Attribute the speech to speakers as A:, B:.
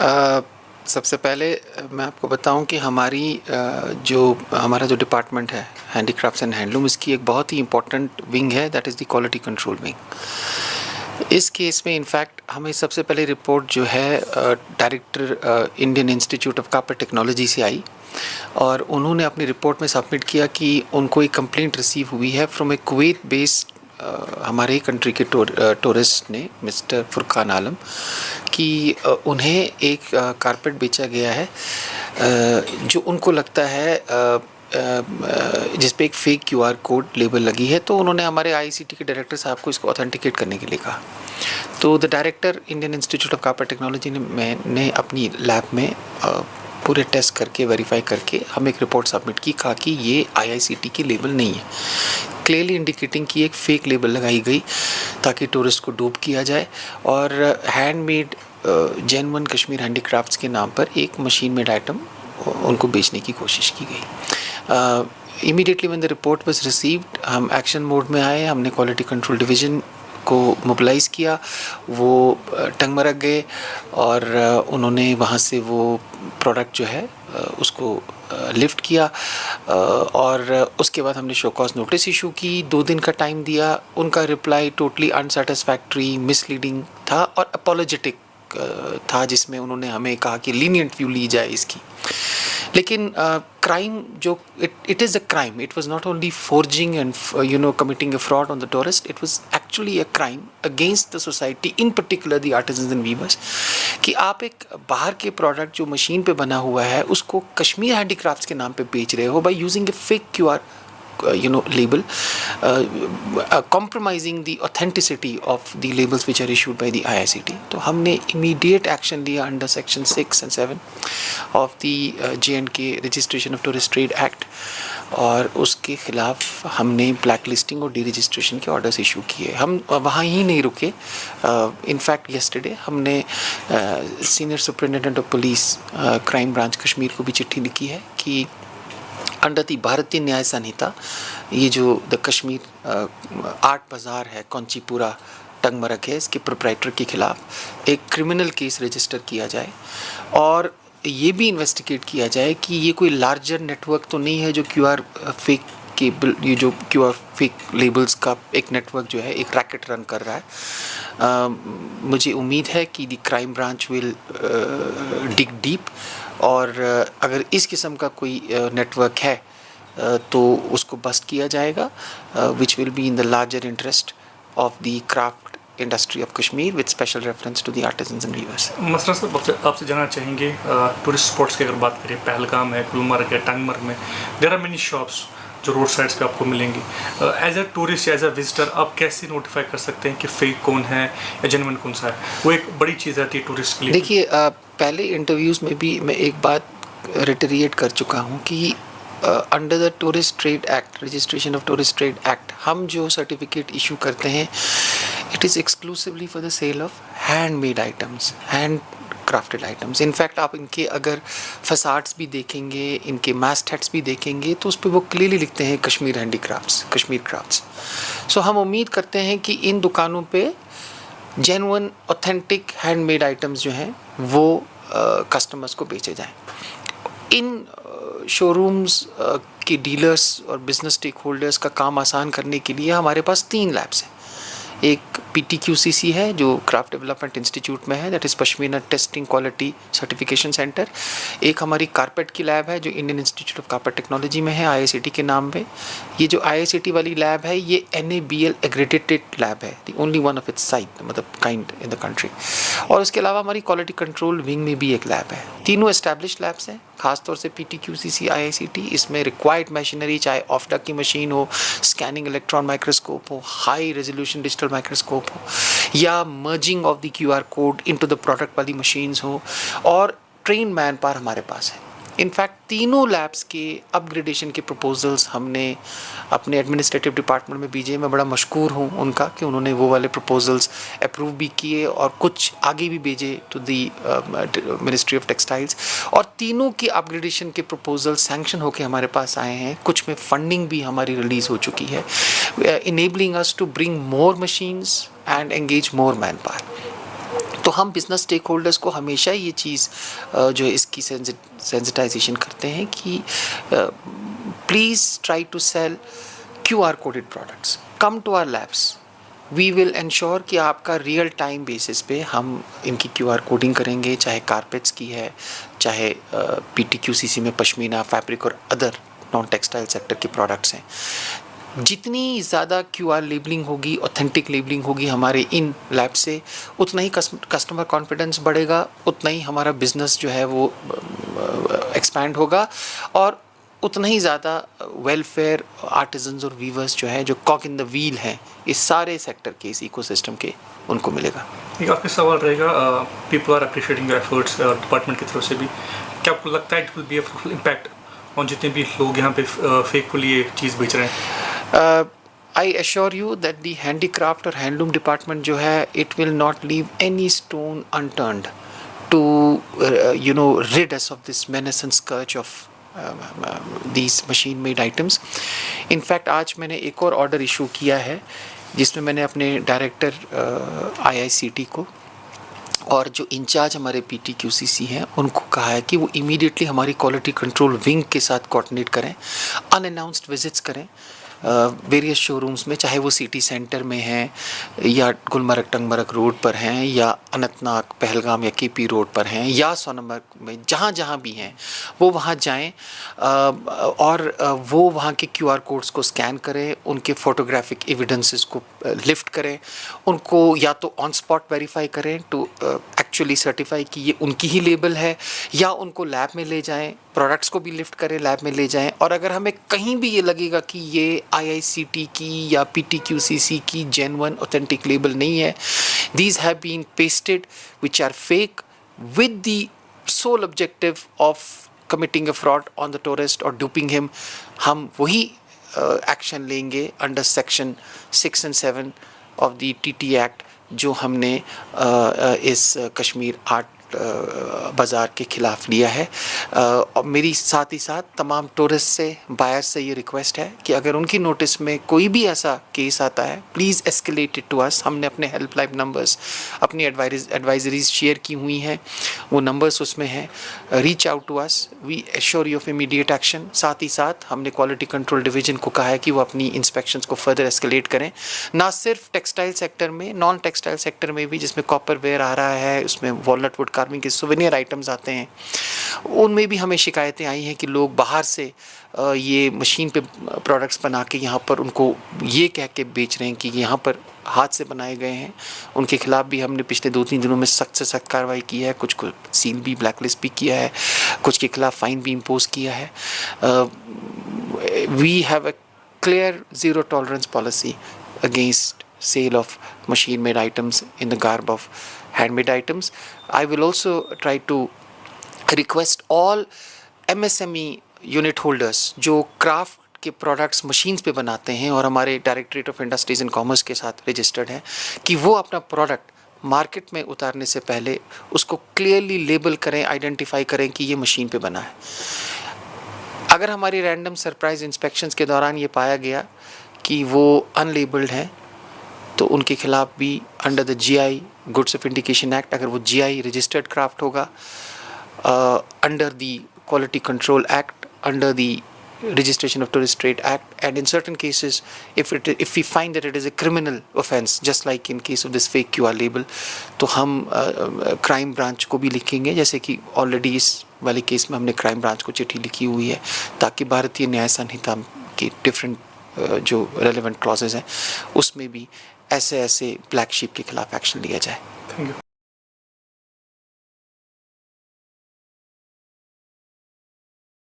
A: अ, सबसे पहले मैं आपको बताऊं कि हमारा जो डिपार्टमेंट है हैंडीक्राफ्ट्स एंड हैंडलूम, इसकी एक बहुत ही इम्पोर्टेंट विंग है, that is the quality control wing. इस केस में इनफैक्ट हमें सबसे पहले रिपोर्ट जो है director Indian institute of copper technology से आई, और उन्होंने अपनी रिपोर्ट में सबमिट किया कि उनको एक कंप्लेंट रिसीव हुई है फ्रॉम ए कुवैत बेस्ड हमारे ही कंट्री के टूरिस्ट ने, मिस्टर फुरकान आलम, कि उन्हें एक कारपेट बेचा गया है जो उनको लगता है जिस पे एक फेक क्यूआर कोड लेबल लगी है। तो उन्होंने हमारे आईसीटी के डायरेक्टर साहब को इसको ऑथेंटिकेट करने के लिए कहा। तो the director Indian institute of copper technology ने अपनी लैब में पूरे टेस्ट करके वेरीफाई करके हमें एक रिपोर्ट सबमिट की, कहा कि ये आईआईसीटी की लेबल नहीं है, क्लियरली इंडिकेटिंग कि एक फ़ेक लेबल लगाई गई ताकि टूरिस्ट को डूब किया जाए, और हैंडमेड जेन्युइन कश्मीर हैंडीक्राफ्ट्स के नाम पर एक मशीन मेड आइटम उनको बेचने की कोशिश की गई। Immediately when the report was received, हम एक्शन मोड में आए। हमने क्वालिटी कंट्रोल डिवीज़न को मोबिलाइज़ किया। वो टंगमरग गए और उन्होंने वहाँ से वो प्रोडक्ट जो है उसको लिफ्ट किया, और उसके बाद हमने शो कॉज नोटिस इशू की। 2 दिन का टाइम दिया। उनका रिप्लाई टोटली अनसेटिस्फैक्ट्री, मिसलीडिंग था और अपोलोजेटिक था, जिसमें उन्होंने हमें कहा कि लीनियंट व्यू ली जाए इसकी। लेकिन क्राइम जो it is a crime, it was not only forging and committing a fraud on the tourist, it was actually a crime against the society, in particular the artisans and weavers, कि आप एक बाहर के product जो machine पे बना हुआ है उसको कश्मीर हैंडीक्राफ्ट्स के नाम पे बेच रहे हो by using A fake QR label, compromising the authenticity of the labels which are issued by the IICT. तो हमने immediate action लिया under section 6 and 7 of the J&K Registration of Tourist Trade Act, और उसके ख़िलाफ़ हमने black listing और D registration के orders issue किए। हम वहाँ ही नहीं रुके। इनफैक्ट येस्टरडे हमने senior superintendent of police crime branch Kashmir को भी चिट्ठी लिखी है कि अंडर दी भारतीय न्याय संहिता, ये जो द कश्मीर आर्ट बाज़ार है कौंचीपुरा टंगमरग है, इसके प्रोप्राइटर के ख़िलाफ़ एक क्रिमिनल केस रजिस्टर किया जाए, और ये भी इन्वेस्टिगेट किया जाए कि ये कोई लार्जर नेटवर्क तो नहीं है जो क्यूआर फेक ये जो क्यूआर फेक लेबल्स का एक नेटवर्क जो है एक रैकेट रन कर रहा है। मुझे उम्मीद है कि the crime branch will dig deep, और अगर इस किस्म का कोई नेटवर्क है तो उसको बस्ट किया जाएगा, which will be in the larger interest of the craft industry of Kashmir with special reference to the artisans and weavers.
B: मसला साहब, आपसे जानना चाहेंगे, टूरिस्ट स्पॉट्स की अगर बात करें, पहलगाम है, गुलमर्ग है, टंगमर्ग में देयर आर मेनी शॉप्स जो रोड साइड्स पे आपको मिलेंगी। एज अ टूरिस्ट या एज अ विजिटर आप कैसे नोटिफाई कर सकते हैं कि फेक कौन है या जेन्युइन कौन सा है? वो एक बड़ी चीज़ रहती है टूरिस्ट के लिए।
A: देखिए, पहले इंटरव्यूज़ में भी मैं एक बात रिटरिएट कर चुका हूँ कि under the tourist trade act, registration of tourist trade act, हम जो सर्टिफिकेट इशू करते हैं it is exclusively for the sale of handmade items, hand crafted items. In fact आप इनके अगर फसाड्स भी देखेंगे, इनके मास्ट हेड्स भी देखेंगे, तो उस पर वो क्लियरली लिखते हैं कश्मीर हैंडीक्राफ्ट्स, कश्मीर क्राफ्ट्स। सो हम उम्मीद करते हैं कि इन दुकानों पे जेन्युइन ऑथेंटिक हैंडमेड आइटम्स जो हैं वो कस्टमर्स को बेचे जाएं। इन शोरूम्स के डीलर्स और बिजनेस स्टेक होल्डर्स का काम आसान करने के लिए हमारे पास 3 लैब्स हैं। एक PTQCC है जो क्राफ्ट डेवलपमेंट इंस्टीट्यूट में है, that is pashmina testing quality certification centre. एक हमारी कारपेट की लैब है जो Indian institute of copper technology में है, IICT के नाम पे। ये जो IICT वाली लैब है ये NABL एग्रेडेटेड लैब है, the only one of its site, मतलब काइंड इन द कंट्री। और उसके अलावा हमारी क्वालिटी कंट्रोल विंग में भी एक लैब है। तीनों एस्टैब्लिश लैब्स हैं, खासतौर से PTQCC, IICT। इसमें रिक्वायर्ड मशीनरी, चाहे ऑफ्डा की मशीन हो, स्कैनिंग इलेक्ट्रॉन माइक्रोस्कोप हो, हाई रेजोल्यूशन डिजिटल माइक्रोस्कोप हो, या merging of the QR code into the product वाली मशीन्स हो, और ट्रेन मैन पावर हमारे पास है। इनफैक्ट तीनों लैब्स के अपग्रेडेशन के प्रपोजल्स हमने अपने एडमिनिस्ट्रेटिव डिपार्टमेंट में भेजे। मैं बड़ा मशकूर हूँ उनका कि उन्होंने वो वाले प्रपोजल्स अप्रूव भी किए और कुछ आगे भी भेजे to the ministry of textiles, और तीनों की अपग्रेडेशन के प्रपोजल सैंक्शन होकर हमारे पास आए हैं। कुछ में फंडिंग भी हमारी रिलीज़ हो चुकी है, enabling us to bring more machines and engage more manpower. तो हम बिज़नेस स्टेक होल्डर्स को हमेशा ये चीज़ जो इसकी सेंसिटाइजेशन करते हैं कि please try to sell QR coded products, come to our labs, we will ensure कि आपका रियल टाइम बेसिस पे हम इनकी QR कोडिंग करेंगे, चाहे कारपेट्स की है, चाहे PTQCC में पश्मीना, फैब्रिक और अदर नॉन टेक्सटाइल सेक्टर के प्रोडक्ट्स हैं। जितनी ज़्यादा QR लेबलिंग होगी, ऑथेंटिक लेबलिंग होगी हमारे इन लैब से, उतना ही कस्टमर कॉन्फिडेंस बढ़ेगा, उतना ही हमारा बिज़नेस जो है वो एक्सपैंड होगा और उतना ही ज़्यादा वेलफेयर आर्टिजन्स और वीवर्स जो है, जो कॉक इन द व्हील हैं इस सारे सेक्टर के, इस इकोसिस्टम के, उनको मिलेगा।
B: एक आखिरी सवाल रहेगा, people are appreciating your efforts department की तरफ से भी, क्या आपको लगता है it will be a full impact और जितने भी लोग यहाँ पे फेकफुली ये चीज़ बेच रहे हैं?
A: I assure you that the handicraft और हैंडलूम डिपार्टमेंट जो है, it will not leave any stone unturned to rid us of this menace and scourge of these machine made items. In fact आज मैंने एक और ऑर्डर इशू किया है जिसमें मैंने अपने डायरेक्टर IICT को और जो इंचार्ज हमारे PTQCC हैं उनको कहा है कि वो इमीडिएटली हमारी क्वालिटी कंट्रोल विंग के साथ कोऑर्डिनेट करें, अनअनाउंस्ड विजिट्स करें वेरियस शोरूम्स में, चाहे वो सिटी सेंटर में हैं या गुलमर्ग टंगमर्ग रोड पर हैं या अनंतनाग पहलगाम या KP रोड पर हैं या सोनमर्ग में, जहाँ जहाँ भी हैं वो वहाँ जाएं और वो वहाँ के QR कोड्स को स्कैन करें, उनके फोटोग्राफिक एविडेंसेस को लिफ्ट करें, उनको या तो ऑन स्पॉट वेरीफाई करें टू एक्चुअली सर्टिफाई कि ये उनकी ही लेबल है, या उनको लैब में ले जाएं, प्रोडक्ट्स को भी लिफ्ट करें, लैब में ले जाएं। और अगर हमें कहीं भी ये लगेगा कि ये IICT की या PTQCC की जेन्युइन ऑथेंटिक लेबल नहीं है, these have been pasted which are fake with the sole objective of committing a fraud on the tourist or duping him, हम वही एक्शन लेंगे under section 6 and 7 of the TT act जो हमने इस Kashmir art बाज़ार के ख़िलाफ़ लिया है। और मेरी साथ ही साथ तमाम टूरिस्ट से, बायर से ये रिक्वेस्ट है कि अगर उनकी नोटिस में कोई भी ऐसा केस आता है, please escalate it to us. हमने अपने हेल्पलाइन नंबर्स, अपनी एडवाइजरीज शेयर की हुई हैं, वो नंबर्स उसमें हैं। Reach out to us, we assure you of immediate action. साथ ही साथ हमने क्वालिटी कंट्रोल डिवीज़न को कहा है कि वो अपनी इंस्पेक्शंस को फर्दर एस्केलेट करें, ना सिर्फ टेक्सटाइल सेक्टर में, नॉन टेक्सटाइल सेक्टर में भी, जिसमें कॉपर वेयर आ रहा है, उसमें वॉलनट वुड कार्विंग के सुवेनियर आइटम्स आते हैं, उनमें भी हमें शिकायतें आई हैं कि लोग बाहर से ये मशीन पे प्रोडक्ट्स बना के यहाँ पर उनको ये कह के बेच रहे हैं कि यहाँ पर हाथ से बनाए गए हैं। उनके खिलाफ़ भी हमने पिछले 2-3 दिनों में सख्त से सख्त कार्रवाई की है, कुछ को सील भी, ब्लैकलिस्ट भी किया है, कुछ के खिलाफ़ फ़ाइन भी इम्पोज किया है। We have a clear zero tolerance policy against sale of machine made items in the garb of handmade items. I will also try to request all MSME unit holders जो craft के products machines पे बनाते हैं और हमारे directorate of industries and commerce के साथ registered हैं, कि वो अपना प्रोडक्ट मार्केट में उतारने से पहले उसको क्लियरली लेबल करें, आइडेंटिफाई करें कि ये मशीन पे बना है। अगर हमारी रैंडम सरप्राइज इंस्पेक्शंस के दौरान ये पाया गया कि वो अनलेबल्ड हैं, तो उनके खिलाफ़ भी under the GI goods of indication act, अगर वो GI रजिस्टर्ड क्राफ्ट होगा, under the quality control act, under the registration of tourist trade act, and in certain cases if we find that it is a criminal offense, just like in case of this fake QR label, तो हम crime branch को भी लिखेंगे, जैसे कि already इस वाले case में हमने क्राइम ब्रांच को चिट्ठी लिखी हुई है, ताकि भारतीय न्याय संहिता के डिफरेंट जो रेलेवेंट क्लॉजेज हैं उसमें भी ऐसे ब्लैक शीप के खिलाफ एक्शन लिया जाए।
B: Thank you.